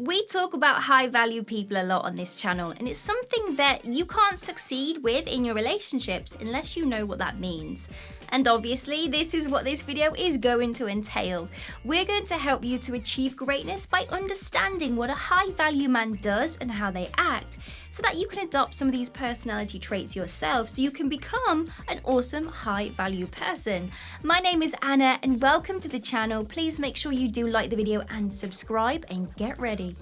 We talk about high value people a lot on this channel, and it's something that you can't succeed with in your relationships unless you know what that means. And obviously, this is what this video is going to entail. We're going to help you to achieve greatness by understanding what a high value man does and how they act, so that you can adopt some of these personality traits yourself so you can become an awesome high value person. My name is Anna and welcome to the channel. Please make sure you do like the video and subscribe and get ready.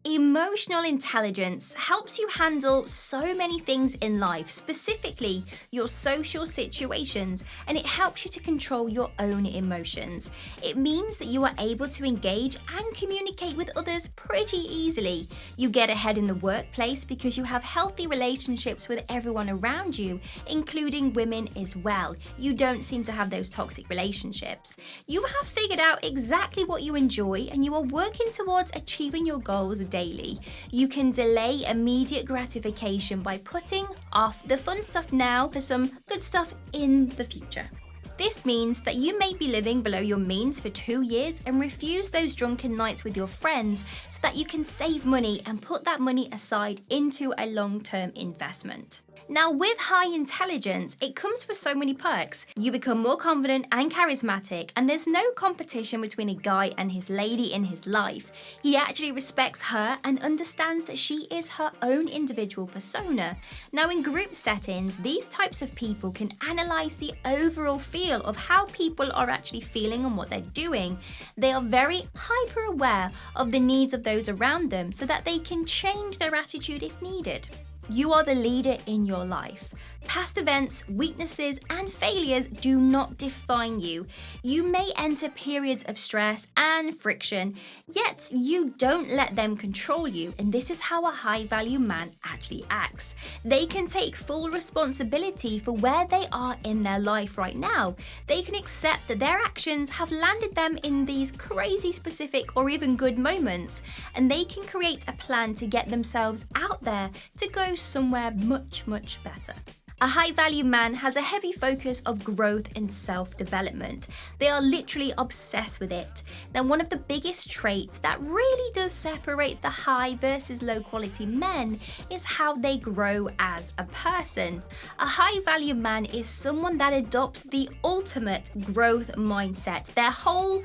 Emotional intelligence helps you handle so many things in life, specifically your social situations, and it helps you to control your own emotions. It means that you are able to engage and communicate with others pretty easily. You get ahead in the workplace because you have healthy relationships with everyone around you, including women as well. You don't seem to have those toxic relationships. You have figured out exactly what you enjoy and you are working towards achieving your goals daily. You can delay immediate gratification by putting off the fun stuff now for some good stuff in the future. This means that you may be living below your means for 2 years and refuse those drunken nights with your friends so that you can save money and put that money aside into a long-term investment. Now, with high intelligence, it comes with so many perks. You become more confident and charismatic, and there's no competition between a guy and his lady in his life. He actually respects her and understands that she is her own individual persona. Now, in group settings, these types of people can analyze the overall feel of how people are actually feeling and what they're doing. They are very hyper aware of the needs of those around them so that they can change their attitude if needed. You are the leader in your life. Past events, weaknesses, and failures do not define you. You may enter periods of stress and friction, yet you don't let them control you, and this is how a high-value man actually acts. They can take full responsibility for where they are in their life right now. They can accept that their actions have landed them in these crazy specific or even good moments, and they can create a plan to get themselves out there to go somewhere much, much better. A high-value man has a heavy focus of growth and self-development. They are literally obsessed with it. Now, one of the biggest traits that really does separate the high versus low-quality men is how they grow as a person. A high-value man is someone that adopts the ultimate growth mindset. Their whole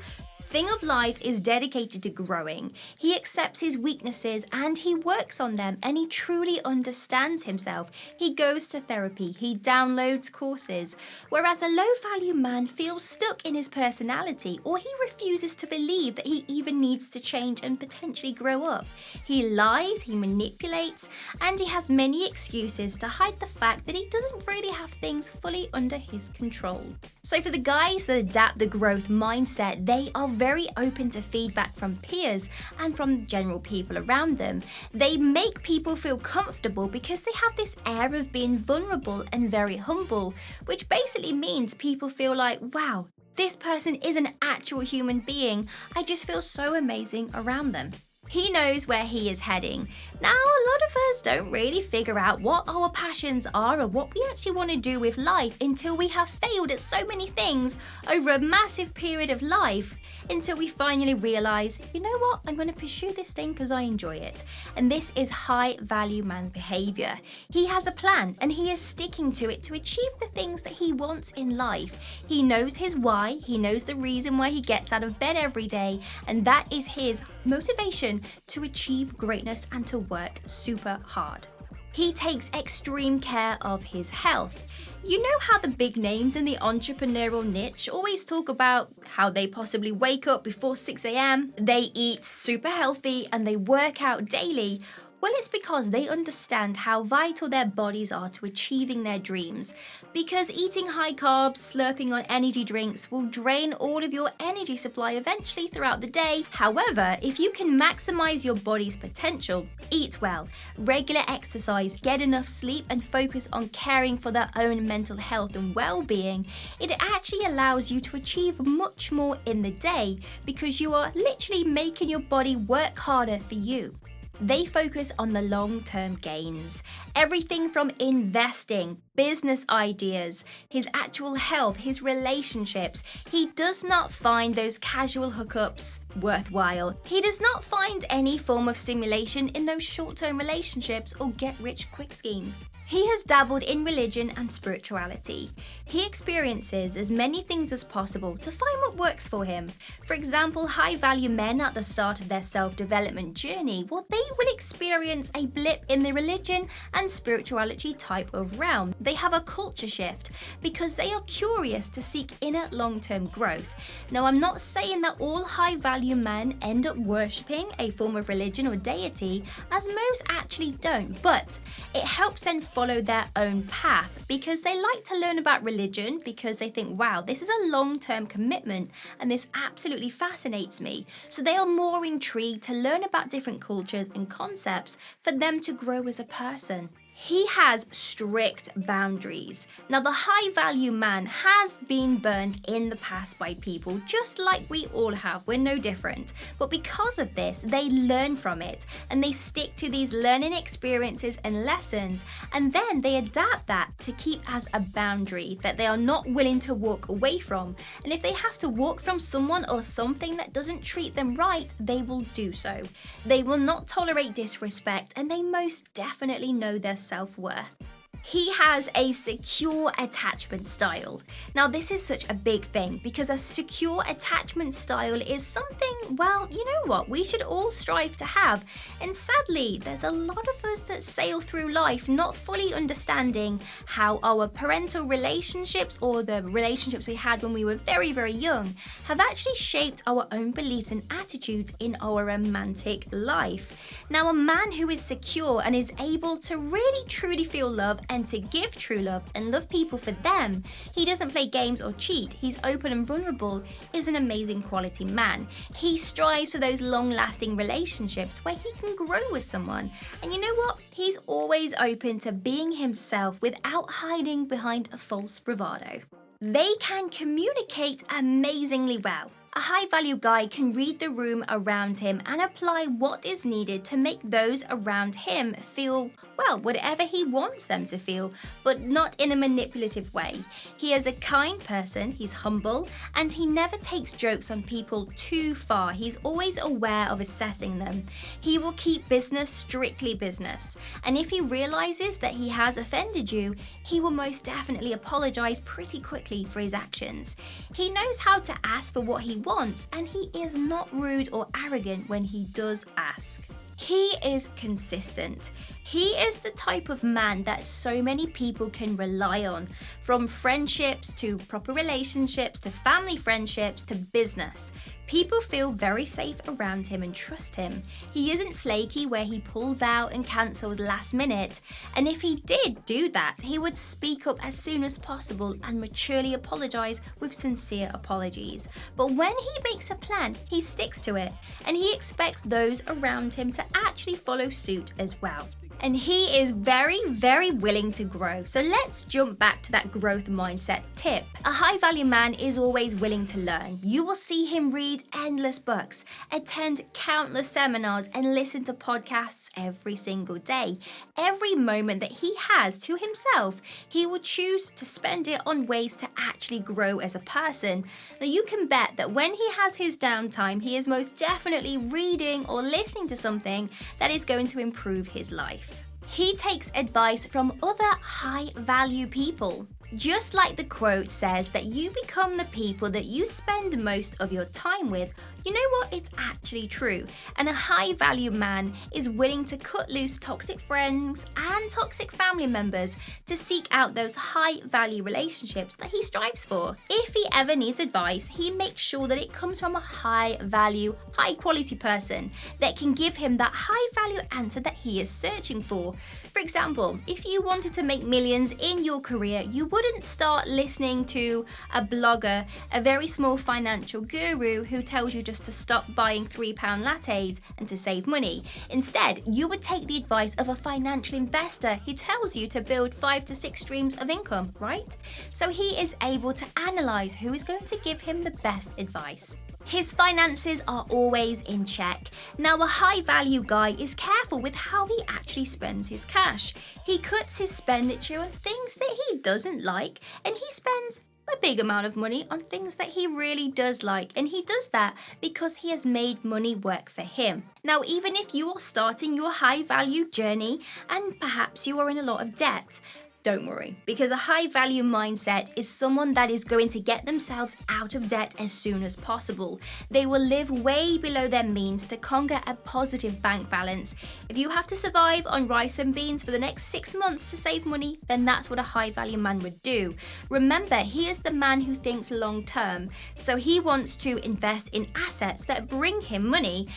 thing of life is dedicated to growing. He accepts his weaknesses and he works on them, and he truly understands himself. He goes to therapy, he downloads courses, whereas a low-value man feels stuck in his personality, or he refuses to believe that he even needs to change and potentially grow up. He lies, he manipulates, and he has many excuses to hide the fact that he doesn't really have things fully under his control. So for the guys that adapt the growth mindset, they are very open to feedback from peers and from general people around them. They make people feel comfortable because they have this air of being vulnerable and very humble, which basically means people feel like, wow, this person is an actual human being. I just feel so amazing around them. He knows where he is heading. Now, a lot of us don't really figure out what our passions are or what we actually want to do with life until we have failed at so many things over a massive period of life, until we finally realize, you know what, I'm going to pursue this thing because I enjoy it. And this is high value man behavior. He has a plan and he is sticking to it to achieve the things that he wants in life. He knows his why, he knows the reason why he gets out of bed every day, and that is his motivation to achieve greatness and to work super hard. He takes extreme care of his health. You know how the big names in the entrepreneurial niche always talk about how they possibly wake up before 6 a.m., they eat super healthy, and they work out daily? Well, it's because they understand how vital their bodies are to achieving their dreams. Because eating high carbs, slurping on energy drinks will drain all of your energy supply eventually throughout the day. However, if you can maximize your body's potential, eat well, regular exercise, get enough sleep, and focus on caring for their own mental health and well-being, it actually allows you to achieve much more in the day because you are literally making your body work harder for you. They focus on the long-term gains. Everything from investing, business ideas, his actual health, his relationships. He does not find those casual hookups worthwhile. He does not find any form of stimulation in those short-term relationships or get-rich-quick schemes. He has dabbled in religion and spirituality. He experiences as many things as possible to find what works for him. For example, high-value men at the start of their self-development journey, they will experience a blip in the religion and spirituality type of realm. They have a culture shift because they are curious to seek inner long-term growth. Now, I'm not saying that all high-value men end up worshipping a form of religion or deity, as most actually don't, but it helps them follow their own path because they like to learn about religion because they think, wow, this is a long-term commitment and this absolutely fascinates me. So they are more intrigued to learn about different cultures and concepts for them to grow as a person. He has strict boundaries. Now, the high-value man has been burned in the past by people, just like we all have. We're no different. But because of this, they learn from it, and they stick to these learning experiences and lessons, and then they adapt that to keep as a boundary that they are not willing to walk away from. And if they have to walk from someone or something that doesn't treat them right, they will do so. They will not tolerate disrespect, and they most definitely know their self-worth. He has a secure attachment style. Now, this is such a big thing because a secure attachment style is something, well, you know what, we should all strive to have. And sadly, there's a lot of us that sail through life not fully understanding how our parental relationships or the relationships we had when we were very, very young have actually shaped our own beliefs and attitudes in our romantic life. Now, a man who is secure and is able to really truly feel love and to give true love and love people for them, he doesn't play games or cheat, he's open and vulnerable, is an amazing quality man. He strives for those long-lasting relationships where he can grow with someone. And you know what? He's always open to being himself without hiding behind a false bravado. They can communicate amazingly well. A high-value guy can read the room around him and apply what is needed to make those around him feel, well, whatever he wants them to feel, but not in a manipulative way. He is a kind person, he's humble, and he never takes jokes on people too far. He's always aware of assessing them. He will keep business strictly business, and if he realizes that he has offended you, he will most definitely apologize pretty quickly for his actions. He knows how to ask for what he wants, and he is not rude or arrogant when he does ask. He is consistent. He is the type of man that so many people can rely on, from friendships to proper relationships to family friendships to business. People feel very safe around him and trust him. He isn't flaky where he pulls out and cancels last minute. And if he did do that, he would speak up as soon as possible and maturely apologize with sincere apologies. But when he makes a plan, he sticks to it, and he expects those around him to actually follow suit as well. And he is very, very willing to grow. So let's jump back to that growth mindset tip. A high-value man is always willing to learn. You will see him read endless books, attend countless seminars, and listen to podcasts every single day. Every moment that he has to himself, he will choose to spend it on ways to actually grow as a person. Now, you can bet that when he has his downtime, he is most definitely reading or listening to something that is going to improve his life. He takes advice from other high-value people. Just like the quote says that you become the people that you spend most of your time with, you know what? It's actually true. And a high-value man is willing to cut loose toxic friends and toxic family members to seek out those high-value relationships that he strives for. If he ever needs advice, he makes sure that it comes from a high-value, high-quality person that can give him that high-value answer that he is searching for. For example, if you wanted to make millions in your career, you wouldn't start listening to a blogger, a very small financial guru who tells you just to stop buying £3 lattes and to save money. Instead, you would take the advice of a financial investor who tells you to build 5 to 6 streams of income, right? So he is able to analyze who is going to give him the best advice. His finances are always in check. Now, a high value guy is careful with how he actually spends his cash. He cuts his expenditure on things that he doesn't like, and he spends a big amount of money on things that he really does like, and he does that because he has made money work for him. Now, even if you are starting your high value journey and perhaps you are in a lot of debt, don't worry, because a high value mindset is someone that is going to get themselves out of debt as soon as possible. They will live way below their means to conquer a positive bank balance. If you have to survive on rice and beans for the next 6 months to save money, then that's what a high value man would do. Remember, he is the man who thinks long term, so he wants to invest in assets that bring him money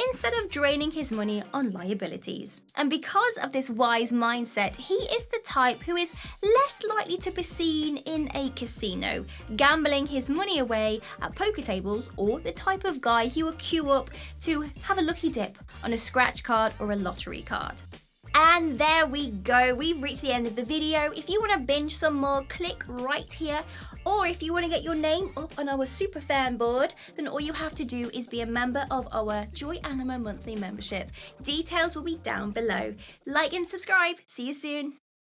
instead of draining his money on liabilities. And because of this wise mindset, he is the type who is less likely to be seen in a casino, gambling his money away at poker tables, or the type of guy who will queue up to have a lucky dip on a scratch card or a lottery card. And there we go, we've reached the end of the video. If you want to binge some more, click right here. Or if you want to get your name up on our super fan board, then all you have to do is be a member of our Joyanima monthly membership. Details will be down below. Like and subscribe. See you soon.